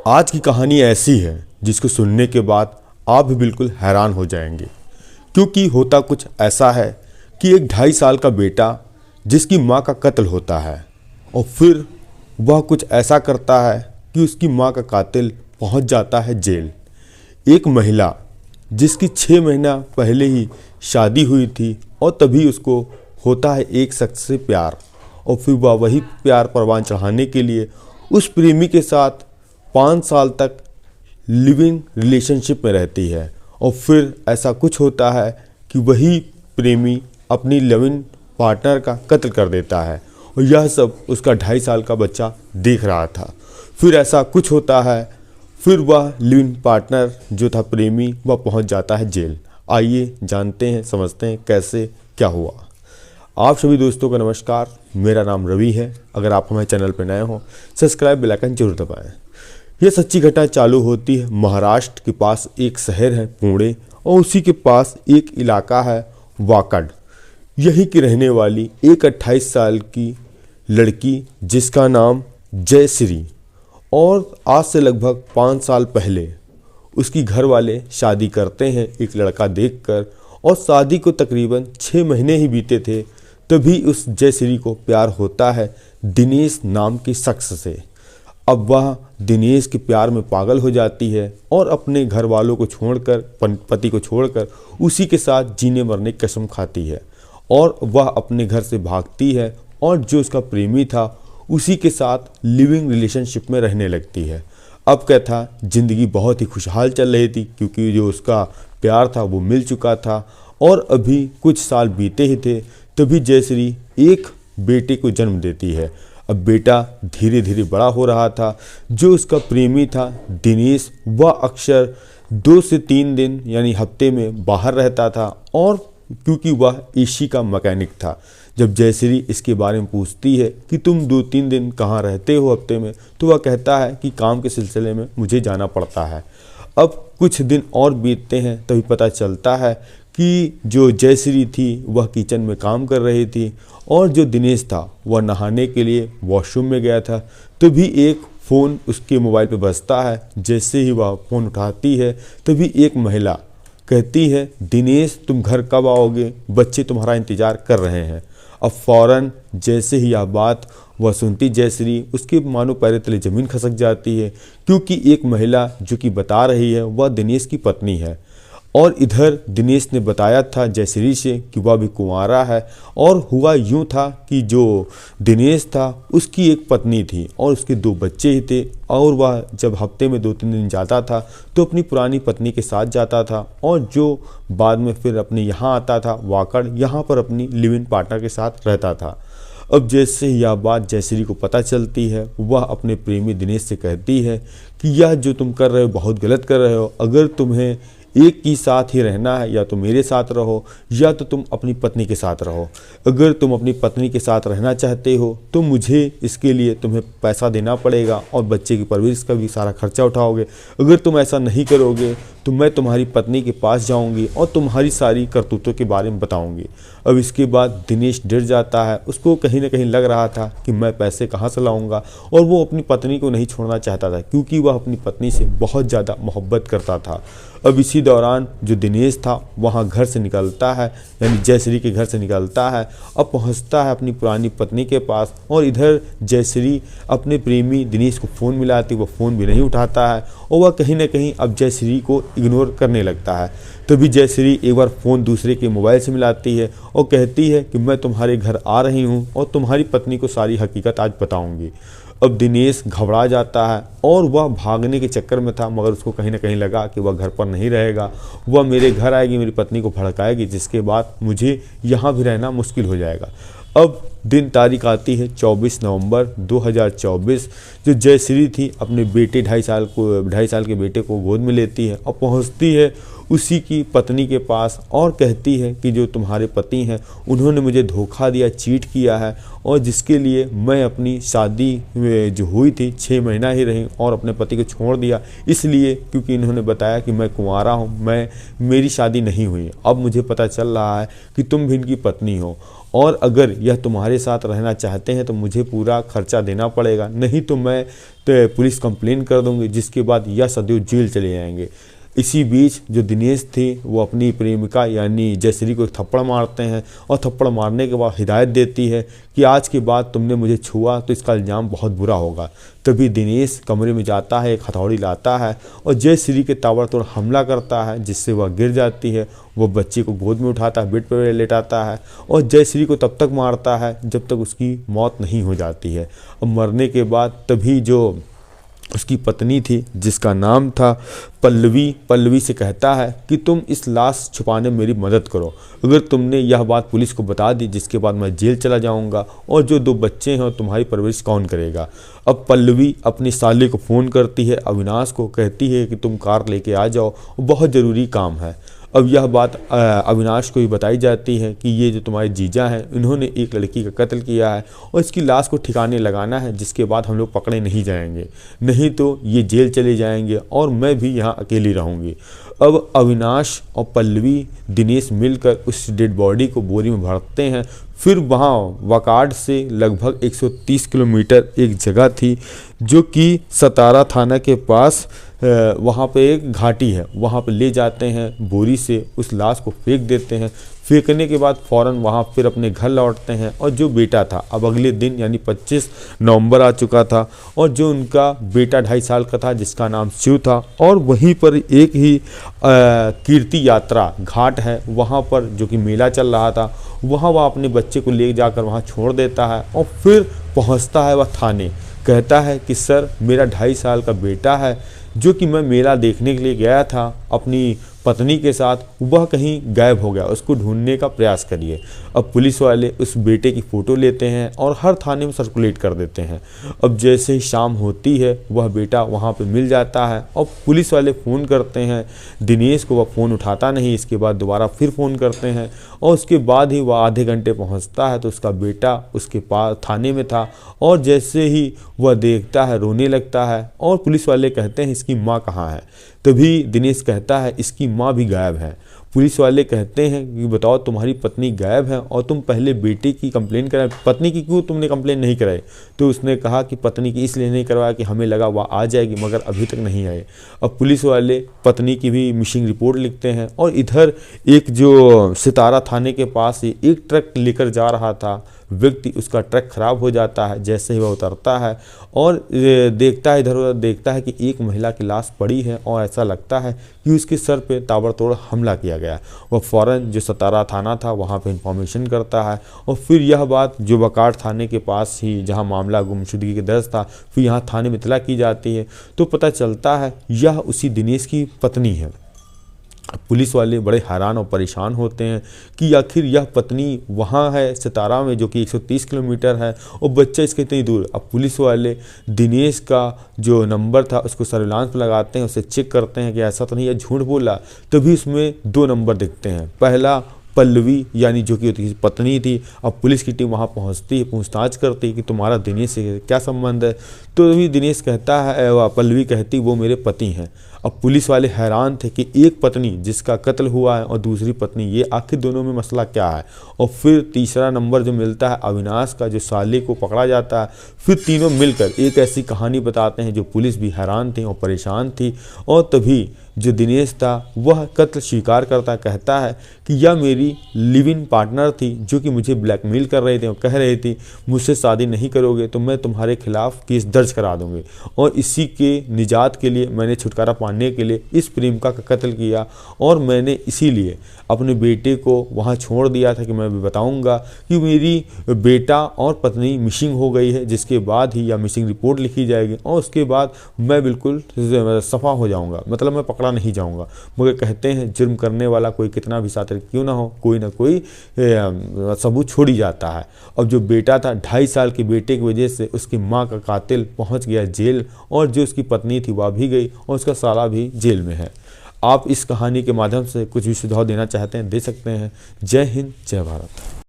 आज की कहानी ऐसी है जिसको सुनने के बाद आप भी बिल्कुल हैरान हो जाएंगे, क्योंकि होता कुछ ऐसा है कि एक 2.5 साल का बेटा जिसकी माँ का कत्ल होता है और फिर वह कुछ ऐसा करता है कि उसकी माँ का कातिल पहुँच जाता है जेल। एक महिला जिसकी 6 महीना पहले ही शादी हुई थी और तभी उसको होता है एक शख्स से प्यार, और फिर वह वही प्यार परवान चढ़ाने के लिए उस प्रेमी के साथ 5 साल तक लिविंग रिलेशनशिप में रहती है। और फिर ऐसा कुछ होता है कि वही प्रेमी अपनी लिविंग पार्टनर का कत्ल कर देता है, और यह सब उसका 2.5 साल का बच्चा देख रहा था। फिर ऐसा कुछ होता है, फिर वह लिविंग पार्टनर जो था प्रेमी, वह पहुंच जाता है जेल। आइए जानते हैं, समझते हैं कैसे क्या हुआ। आप सभी दोस्तों का नमस्कार, मेरा नाम रवि है। अगर आप हमारे चैनल पर नए हो, सब्सक्राइब बेल आइकन जरूर दबाएं। यह सच्ची घटना चालू होती है महाराष्ट्र के पास एक शहर है पुणे, और उसी के पास एक इलाका है वाकड। यहीं की रहने वाली एक 28 साल की लड़की जिसका नाम जयश्री, और आज से लगभग 5 साल पहले उसकी घर वाले शादी करते हैं एक लड़का देखकर, और शादी को तकरीबन 6 महीने ही बीते थे तभी उस जयश्री को प्यार होता है दिनेश नाम के शख्स से। अब वह दिनेश के प्यार में पागल हो जाती है और अपने घर वालों को छोड़कर, पति को छोड़कर उसी के साथ जीने मरने की कसम खाती है, और वह अपने घर से भागती है और जो उसका प्रेमी था उसी के साथ लिविंग रिलेशनशिप में रहने लगती है। अब क्या था, ज़िंदगी बहुत ही खुशहाल चल रही थी, क्योंकि जो उसका प्यार था वो मिल चुका था। और अभी कुछ साल बीते ही थे तभी जयश्री एक बेटे को जन्म देती है। अब बेटा धीरे धीरे बड़ा हो रहा था। जो उसका प्रेमी था दिनेश, वह अक्सर 2 से 3 दिन यानी हफ्ते में बाहर रहता था, और क्योंकि वह एसी का मैकेनिक था। जब जयश्री इसके बारे में पूछती है कि तुम 2-3 दिन कहाँ रहते हो हफ्ते में, तो वह कहता है कि काम के सिलसिले में मुझे जाना पड़ता है। अब कुछ दिन और बीतते हैं तभी पता चलता है कि जो जयश्री थी वह किचन में काम कर रही थी, और जो दिनेश था वह नहाने के लिए वॉशरूम में गया था। तभी एक फ़ोन उसके मोबाइल पे बजता है। जैसे ही वह फ़ोन उठाती है तभी एक महिला कहती है, दिनेश तुम घर कब आओगे, बच्चे तुम्हारा इंतज़ार कर रहे हैं। अब फ़ौरन जैसे ही यह बात वह सुनती जयश्री, उसके मानो पैर तले ज़मीन खसक जाती है, क्योंकि एक महिला जो कि बता रही है वह दिनेश की पत्नी है। और इधर दिनेश ने बताया था जयश्री से कि वह भी कुंवारा है, और हुआ यूँ था कि जो दिनेश था उसकी एक पत्नी थी और उसके 2 बच्चे ही थे, और वह जब हफ्ते में 2-3 दिन जाता था तो अपनी पुरानी पत्नी के साथ जाता था, और जो बाद में फिर अपने यहाँ आता था वाकड़, यहाँ पर अपनी लिव इन पार्टनर के साथ रहता था। अब जैसे ही यह बात जयश्री को पता चलती है, वह अपने प्रेमी दिनेश से कहती है कि यह जो तुम कर रहे हो बहुत गलत कर रहे हो। अगर तुम्हें एक ही साथ ही रहना है, या तो मेरे साथ रहो या तो तुम अपनी पत्नी के साथ रहो। अगर तुम अपनी पत्नी के साथ रहना चाहते हो तो मुझे इसके लिए तुम्हें पैसा देना पड़ेगा, और बच्चे की परवरिश का भी सारा खर्चा उठाओगे। अगर तुम ऐसा नहीं करोगे तो मैं तुम्हारी पत्नी के पास जाऊंगी और तुम्हारी सारी करतूतों के बारे में बताऊंगी। अब इसके बाद दिनेश डर जाता है। उसको कहीं ना कहीं लग रहा था कि मैं पैसे कहाँ से लाऊंगा, और वो अपनी पत्नी को नहीं छोड़ना चाहता था, क्योंकि वह अपनी पत्नी से बहुत ज़्यादा मोहब्बत करता था। अब इसी दौरान जो दिनेश था वहाँ घर से निकलता है, यानी जयश्री के घर से निकलता है, अब पहुँचता है अपनी पुरानी पत्नी के पास। और इधर जयश्री अपने प्रेमी दिनेश को फ़ोन मिलाती, वो फ़ोन भी नहीं उठाता है, और वह कहीं ना कहीं अब जयश्री को इग्नोर करने लगता है। तभी जयश्री एक बार फ़ोन दूसरे के मोबाइल से मिलाती है और कहती है कि मैं तुम्हारे घर आ रही हूँ और तुम्हारी पत्नी को सारी हकीकत आज बताऊँगी। अब दिनेश घबरा जाता है और वह भागने के चक्कर में था, मगर उसको कहीं ना कहीं लगा कि वह घर पर नहीं रहेगा, वह मेरे घर आएगी, मेरी पत्नी को भड़काएगी, जिसके बाद मुझे यहाँ भी रहना मुश्किल हो जाएगा। अब दिन तारीख आती है 24 नवंबर 2024। जो जयश्री थी अपने बेटे 2.5 साल के बेटे को गोद में लेती है और पहुँचती है उसी की पत्नी के पास, और कहती है कि जो तुम्हारे पति हैं उन्होंने मुझे धोखा दिया, चीट किया है, और जिसके लिए मैं अपनी शादी जो हुई थी 6 महीना ही रही और अपने पति को छोड़ दिया, इसलिए क्योंकि इन्होंने बताया कि मैं कुंवारा हूँ, मेरी शादी नहीं हुई। अब मुझे पता चल रहा है कि तुम भी इनकी पत्नी हो, और अगर यह तुम्हारे साथ रहना चाहते हैं तो मुझे पूरा खर्चा देना पड़ेगा, नहीं तो मैं तो पुलिस कंप्लेन कर दूंगी, जिसके बाद यह सदैव जेल चले जाएंगे। इसी बीच जो दिनेश थे वो अपनी प्रेमिका यानी जयश्री को एक थप्पड़ मारते हैं और थप्पड़ मारने के बाद हिदायत देती है कि आज के बाद तुमने मुझे छुआ तो इसका इल्ज़ाम बहुत बुरा होगा। तभी दिनेश कमरे में जाता है, एक हथौड़ी लाता है और जयश्री के ताबड़तोड़ हमला करता है, जिससे वह गिर जाती है। वो बच्चे को गोद में उठाता है, बेड पर लेटाता है और जयश्री को तब तक मारता है जब तक उसकी मौत नहीं हो जाती है। और मरने के बाद तभी जो उसकी पत्नी थी जिसका नाम था पल्लवी से कहता है कि तुम इस लाश छुपाने में मेरी मदद करो। अगर तुमने यह बात पुलिस को बता दी, जिसके बाद मैं जेल चला जाऊंगा और जो 2 बच्चे हैं तुम्हारी परवरिश कौन करेगा। अब पल्लवी अपनी साले को फ़ोन करती है, अविनाश को, कहती है कि तुम कार लेके आ जाओ, बहुत ज़रूरी काम है। अब यह बात अविनाश को ही बताई जाती है कि ये जो तुम्हारे जीजा हैं इन्होंने एक लड़की का कत्ल किया है और इसकी लाश को ठिकाने लगाना है, जिसके बाद हम लोग पकड़े नहीं जाएंगे, नहीं तो ये जेल चले जाएंगे और मैं भी यहाँ अकेली रहूँगी। अब अविनाश और पल्लवी दिनेश मिलकर उस डेड बॉडी को बोरी में भरते हैं। फिर वहाँ वाकाड से लगभग 130 किलोमीटर एक जगह थी जो कि सतारा थाना के पास वहाँ पे एक घाटी है, वहाँ पे ले जाते हैं, बोरी से उस लाश को फेंक देते हैं। फेंकने के बाद फ़ौरन वहाँ फिर अपने घर लौटते हैं और जो बेटा था, अब अगले दिन यानी 25 नवंबर आ चुका था और जो उनका बेटा 2.5 साल का था जिसका नाम शिव था, और वहीं पर एक ही कीर्ति यात्रा घाट है, वहाँ पर जो कि मेला चल रहा था, वहाँ वह अपने बच्चे को ले जाकर वहाँ छोड़ देता है और फिर पहुँचता है वह थाने। कहता है कि सर, मेरा 2.5 साल का बेटा है जो कि मैं मेला देखने के लिए गया था अपनी पत्नी के साथ, वह कहीं गायब हो गया, उसको ढूंढने का प्रयास करिए। अब पुलिस वाले उस बेटे की फ़ोटो लेते हैं और हर थाने में सर्कुलेट कर देते हैं। अब जैसे ही शाम होती है वह बेटा वहाँ पे मिल जाता है और पुलिस वाले फ़ोन करते हैं दिनेश को, वह फ़ोन उठाता नहीं। इसके बाद दोबारा फिर फ़ोन करते हैं और उसके बाद ही वह आधे घंटे पहुँचता है तो उसका बेटा उसके पास थाने में था और जैसे ही वह देखता है रोने लगता है और पुलिस वाले कहते हैं इसकी माँ कहाँ है। तभी दिनेश कहता है इसकी माँ भी गायब है। पुलिस वाले कहते हैं कि बताओ, तुम्हारी पत्नी गायब है और तुम पहले बेटे की कंप्लेन कराए, पत्नी की क्यों तुमने कंप्लेन नहीं कराई? तो उसने कहा कि पत्नी की इसलिए नहीं करवाया कि हमें लगा वह आ जाएगी, मगर अभी तक नहीं आए। अब पुलिस वाले पत्नी की भी मिसिंग रिपोर्ट लिखते हैं और इधर एक जो सितारा थाने के पास ही एक ट्रक लेकर जा रहा था व्यक्ति, उसका ट्रक खराब हो जाता है। जैसे ही वह उतरता है और देखता है, इधर उधर देखता है कि एक महिला की लाश पड़ी है और ऐसा लगता है कि उसके सर पे ताबड़तोड़ हमला किया गया। वह फ़ौरन जो सतारा थाना था वहाँ पे इंफॉर्मेशन करता है और फिर यह बात जो वाकाड थाने के पास ही जहाँ मामला गुमशुदगी के दर्ज था, फिर यहाँ थाने में इत्तला की जाती है तो पता चलता है यह उसी दिनेश की पत्नी है। पुलिस वाले बड़े हैरान और परेशान होते हैं कि आखिर यह पत्नी वहाँ है सितारा में जो कि 130 किलोमीटर है और बच्चा इसके इतनी दूर। अब पुलिस वाले दिनेश का जो नंबर था उसको सर्विलांस पर लगाते हैं, उसे चेक करते हैं कि ऐसा तो नहीं है झूठ बोला। तभी उसमें 2 नंबर दिखते हैं, पहला पल्लवी यानी जो कि उसकी पत्नी थी। अब पुलिस की टीम वहाँ पहुँचती है, पूछताछ करती है कि तुम्हारा दिनेश से क्या संबंध है। तो अभी दिनेश कहता है, पल्लवी कहती वो मेरे पति हैं। अब पुलिस वाले हैरान थे कि एक पत्नी जिसका कत्ल हुआ है और दूसरी पत्नी, ये आखिर दोनों में मसला क्या है। और फिर तीसरा नंबर जो मिलता है अविनाश का, जो साले को पकड़ा जाता है। फिर तीनों मिलकर एक ऐसी कहानी बताते हैं जो पुलिस भी हैरान थी और परेशान थी। और तभी जो दिनेश था वह कत्ल स्वीकार करता, कहता है कि यह मेरी लिव इन पार्टनर थी जो कि मुझे ब्लैकमेल कर रहे थे और कह रही थी मुझसे शादी नहीं करोगे तो मैं तुम्हारे खिलाफ केस दर्ज करा दूंगी। और इसी के निजात के लिए मैंने छुटकारा पाने के लिए इस प्रेमिका का कत्ल किया और मैंने इसीलिए अपने बेटे को वहाँ छोड़ दिया था कि मैं भी बताऊंगा कि मेरी बेटा और पत्नी मिसिंग हो गई है, जिसके बाद ही यह मिसिंग रिपोर्ट लिखी जाएगी और उसके बाद मैं बिल्कुल सफ़ा हो जाऊंगा, मतलब मैं पकड़ा नहीं जाऊंगा। मगर कहते हैं जुर्म करने वाला कोई कितना भी शातिर क्यों ना हो, कोई ना कोई सबूत छोड़ ही जाता है। अब जो बेटा था 2.5 साल के बेटे की वजह से उसकी माँ का कातिल पहुँच गया जेल और जो उसकी पत्नी थी वह भी गई और उसका साला भी जेल में है। आप इस कहानी के माध्यम से कुछ भी सुझाव देना चाहते हैं दे सकते हैं। जय हिंद, जय भारत।